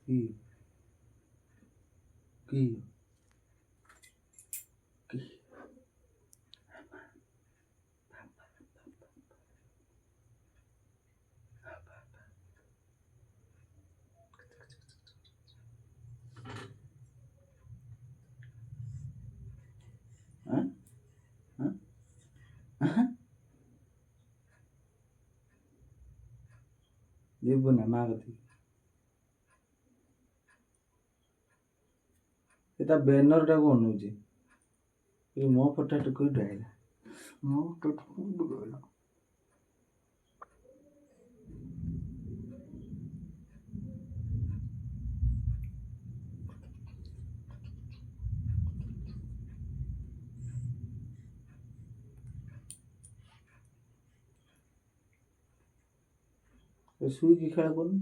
কি কি কি হ্যাঁ হ্যাঁ ଯିବୁ ନା ମା କତିକି ଏ ତା ବ୍ୟାନରଟାକୁ ଅନଉଛି ମୋ ଫଟୋଟା କୋଉଠି ଆଇଲା ମୋ ଫଟୋଟା କୋଉଠି ଗଲା ଶୋଇକି ଖେଳ କରୁନୁ